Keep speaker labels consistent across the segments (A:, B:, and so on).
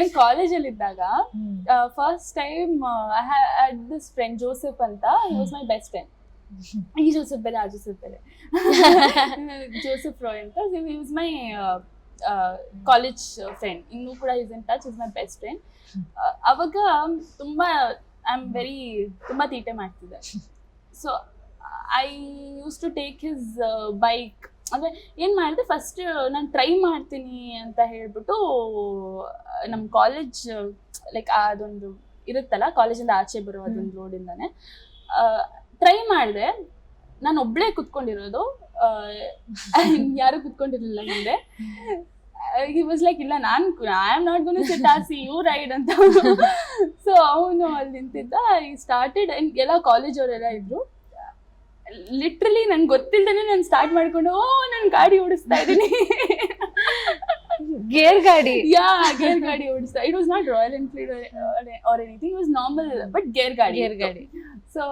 A: ನಾನು ಕಾಲೇಜಲ್ಲಿ ಇದ್ದಾಗ first time I had this friend Joseph ಅಂತ, he was my best friend. ಈ ಜೋಸೆಫ್ ಬೇರೆ ಆ ಜೋಸೆಫ್ ಬೇರೆ, ಜೋಸೆಫ್ ರಾಯ್ ಅಂತ. He was my college friend, ಇನ್ನೂ ಕೂಡ is in touch, is my best friend. ಅವಾಗ ತುಂಬಾ ತುಂಬಾ ತೀಟೆ ಮಾಡ್ತಿದ್ದೆ. So I use to take his bike. ಅಂದರೆ ಏನು ಮಾಡಿದೆ, ಫಸ್ಟ್ ನಾನು ಟ್ರೈ ಮಾಡ್ತೀನಿ ಅಂತ ಹೇಳ್ಬಿಟ್ಟು ನಮ್ಮ ಕಾಲೇಜ್ ಲೈಕ್ ಅದೊಂದು ಇರುತ್ತಲ್ಲ, ಕಾಲೇಜಿಂದ ಆಚೆ ಬರೋ ಅದೊಂದು ರೋಡಿಂದಾನೆ ಟ್ರೈ ಮಾಡಿದೆ. ನಾನು ಒಬ್ಬಳೇ ಕುತ್ಕೊಂಡಿರೋದು, ಯಾರು ಕುತ್ಕೊಂಡಿರಲಿಲ್ಲ ಮುಂದೆ. ಹಿ ವಾಸ್ ಲೈಕ್, ಇಲ್ಲ I am not gonna sit, ಆಸಿ ಯು ರೈಡ್ ಅಂತ. ಸೊ ಅವನು ಅಲ್ಲಿ ನಿಂತಿದ್ದ. ಈ ಸ್ಟಾರ್ಟೆಡ್, ಎಲ್ಲ ಕಾಲೇಜ್ ಅವರೆಲ್ಲ ಇದ್ರು. ಲಿಟ್ರಲಿ ನನ್ಗೆ ಗೊತ್ತಿಲ್ದೇನೆ ನಾನು ಸ್ಟಾರ್ಟ್ ಮಾಡ್ಕೊಂಡು ನಾನು ಗಾಡಿ ಓಡಿಸ್ತಾ ಇದ್ದೀನಿ.
B: ಗೇರ್ ಗಾಡಿ
A: ಓಡಿಸ್ತಾ. It was not royal Enfield or anything, it was normal but gear ಗಾಡಿ. ಸೊ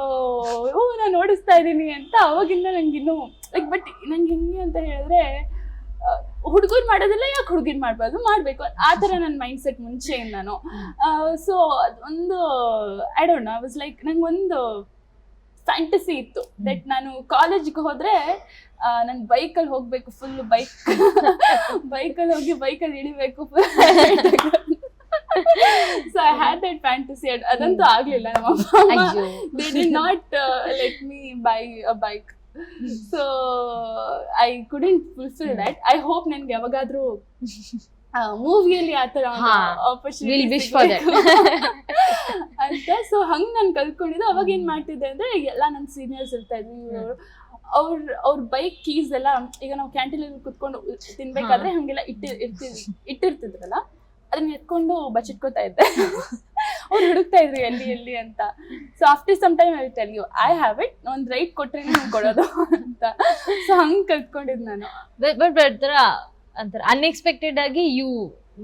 A: ನಾನು ಓಡಿಸ್ತಾ ಇದ್ದೀನಿ ಅಂತ ಅವಾಗಿಂದ ನಂಗಿನ್ನು ಲೈಕ್, ಬಟ್ ನಂಗೆ ಹೆಂಗೆ ಅಂತ ಹೇಳಿದ್ರೆ, ಹುಡುಗರು ಮಾಡೋದೆಲ್ಲ ಯಾಕೆ ಹುಡುಗಿರ್ ಮಾಡ್ಬೇಕು ಆ ಥರ ನನ್ನ ಮೈಂಡ್ ಸೆಟ್ ಮುಂಚೆಯಿಂದಾನು. ಸೊ ಅದೊಂದು I don't know, I was like, ನಂಗೊಂದು ಫ್ಯಾಂಟಸಿ ಇತ್ತು ದಟ್ ನಾನು ಕಾಲೇಜ್ಗೆ ಹೋದ್ರೆ ನಾನು ಬೈಕಲ್ಲಿ ಹೋಗ್ಬೇಕು, ಫುಲ್ ಬೈಕಲ್ಲಿ ಹೋಗಿ ಬೈಕಲ್ಲಿ ಇಳಿಬೇಕು full. So I had that fantasy. ಅದಂತೂ ಆಗ್ಲಿಲ್ಲ. ನಮ್ಮ ಅಮ್ಮ they did not let me buy a bike. So I couldn't fulfil that. I hope ನನ್ಗೆ ಯಾವಾಗಾದ್ರೂ ಮೂವಿಯಲ್ಲಿ ಆತರ ಆಪರ್ಚುನಿಟಿ ಅಂತ. ಸೊ ಹಂಗ್ ನಾನು ಕಲ್ತ್ಕೊಂಡಿದ್ದೆ. ಅವಾಗ ಏನ್ ಮಾಡ್ತಿದ್ದೆ ಅಂದ್ರೆ, ಎಲ್ಲ ನನ್ನ ಸೀನಿಯರ್ಸ್ ಇರ್ತಾ ಇದ್ವಿ, ಅವ್ರ ಬೈಕ್ ಕೀಸ್ ಎಲ್ಲ, ಈಗ ನಾವು ಕ್ಯಾಂಟೀನಲ್ಲಿ ಕುತ್ಕೊಂಡು ತಿನ್ಬೇಕಾದ್ರೆ ಹಂಗೆಲ್ಲ ಇಟ್ಟಿರ್ತಿದ್ರಲ್ಲ, ಅದನ್ನ ಎತ್ಕೊಂಡು ಬಚ್ಚಿಟ್ಕೋತಾ ಇದ್ದೆ. ಅವ್ರು ಹುಡುಕ್ತಾ ಇದ್ರು ಎಲ್ಲಿ ಅಂತ. So after some time I will tell you, I have it, ಒಂದು ರೈಟ್ ಕೊಟ್ರೆ ನಾನು ಕೊಡೋದು ಅಂತ. ಸೊ ಹಂಗ್ ಕಲ್ತ್ಕೊಂಡಿದ್ ನಾನು.
B: ಅನ್ಎಕ್ಸ್ಪೆಕ್ಟೆಡ್ ಆಗಿ you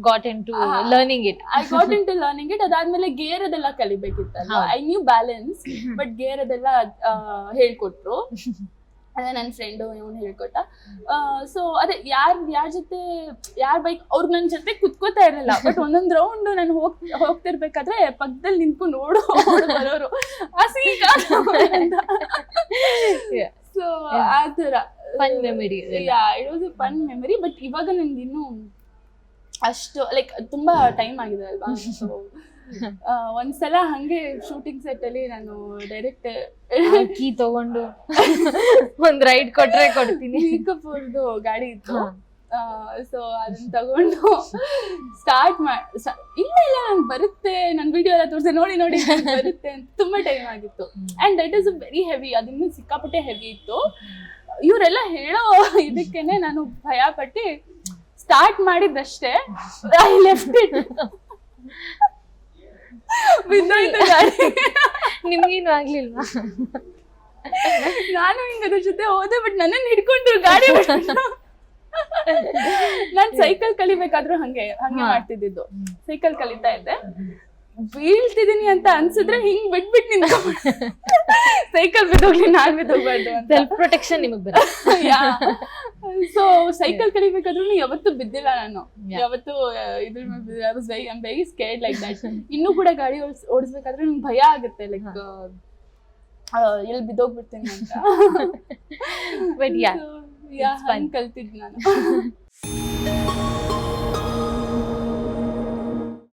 B: got into learning it.
A: I got into learning it. ಅದಾದ್ಮೇಲೆ ಗೇರ್ ಅದೆಲ್ಲ ಕಲಿಬೇಕಿತ್ತಲ್ಲ. I knew balance, but gear ಅದೆಲ್ಲ ಹೇಳ್ಕೊಟ್ರು. ಅದೇ ನನ್ನ ಫ್ರೆಂಡು ಇವನು ಹೇಳ್ಕೊಟ್ಟ. ಸೊ ಅದೇ ಯಾರ ಜೊತೆ ಯಾರ ಬೈಕ್ ಅವ್ರು ನನ್ನ ಜೊತೆ ಕುತ್ಕೋತಾ ಇರಲಿಲ್ಲ, ಬಟ್ ಒಂದೊಂದು ರೌಂಡ್ ನಾನು ಹೋಗ್ತಿರ್ಬೇಕಾದ್ರೆ ಪಕ್ಕದಲ್ಲಿ ನಿಂತ್ಕೊಂಡು ಓಡು ಬರೋರು ಅಂತ. ಸೊ ಆ ಥರ
B: fun memory.
A: It was A fun memory. But ಇವಾಗ ನನ್ಗೆ ಇನ್ನೂ ಅಷ್ಟು ಲೈಕ್ ತುಂಬಾ ಟೈಮ್ ಆಗಿದೆ ಅಲ್ವಾ. ಸೊ ಒಂದ್ಸಲ ಹಂಗೆ ಶೂಟಿಂಗ್ ಸೆಟ್ ಅಲ್ಲಿ ನಾನು ಡೈರೆಕ್ಟ್
B: ಕೀ ತಗೊಂಡು ಒಂದ್ ರೈಡ್ ಕೊಟ್ರೆ ಕೊಡ್ತೀನಿ.
A: ಮೇಕಪ್ ಅವ್ರದ್ದು ಗಾಡಿ ಇತ್ತು. ಸೊ ಅದನ್ನ ತಗೊಂಡು ಸ್ಟಾರ್ಟ್ ಇಲ್ಲ ನನ್ ಬರುತ್ತೆ, ನನ್ ವಿಡಿಯೋ ಎಲ್ಲ ತೋರಿಸಿ ನೋಡಿ ಬರುತ್ತೆ ಅಂತ. ತುಂಬಾ ಟೈಮ್ ಆಗಿತ್ತು. And that is very heavy. ಅದಿನ್ನೂ ಸಿಕ್ಕಾಪಟ್ಟೆ ಹೆವಿ ಇತ್ತು. ಇವರೆಲ್ಲ ಹೇಳೋ ಇದಕ್ಕೇನೆ ನಾನು ಭಯ ಪಟ್ಟು ಸ್ಟಾರ್ಟ್ ಮಾಡಿದ್ದಷ್ಟೇ. I left it. ಬಿದ್ದೋಯ್ತು ಗಾಡಿ.
B: ನಿಮ್ಗೇನು ಆಗ್ಲಿಲ್ವಾ?
A: ನಾನು ಹಿಂಗ ಅದ್ರ ಜೊತೆ ಹೋದೆ, ಬಟ್ ನನ್ನನ್ನು ಹಿಡ್ಕೊಂಡ್ರು ಗಾಡಿ. ನಾನ್ ಸೈಕಲ್ ಕಲಿಬೇಕಾದ್ರೂ ಹಂಗೆ ಮಾಡ್ತಿದ್ದು. ಸೈಕಲ್ ಕಲಿತಾ ಇದ್ದೆ, ಬೀಳ್ತಿದೀನಿ ಅಂತ ಅನ್ಸಿದ್ರೆ ಹಿಂಗ್ ಬಿಟ್ಬಿಟ್ಟು ನಿಂತ್ಕೊಂಡ್ಬಿಟ್ಟೆ. ಸೈಕಲ್ ಬಿದ್ದೋಗ್ಲಿ, ನಾನ್ ಬಿದ್ದೋಗ್ಬಾರ್ದು ಅಂತ.
B: ಸೆಲ್ಫ್ ಪ್ರೊಟೆಕ್ಷನ್ ನಿಮಗ್ ಬರುತ್ತೆ.
A: ಸೊ ಸೈಕಲ್ ಕಲಿಬೇಕಾದ್ರೂ ಯಾವತ್ತೂ ಬಿದ್ದಿಲ್ಲ ನಾನು. ಯಾವತ್ತು ಇದ್ರ I am very scared like that. ಇನ್ನೂ ಕೂಡ ಗಾಡಿ ಓಡಿಸ್ಬೇಕಾದ್ರೆ ನಂಗೆ ಭಯ ಆಗುತ್ತೆ, ಲೈಕ್ ಎಲ್ಲಿ ಬಿದ್ದೋಗ್ಬಿಡ್ತೀನಿ ಅಂತ.
B: ಬಟ್
A: ಕಲ್ತಿದ್ ನಾನು.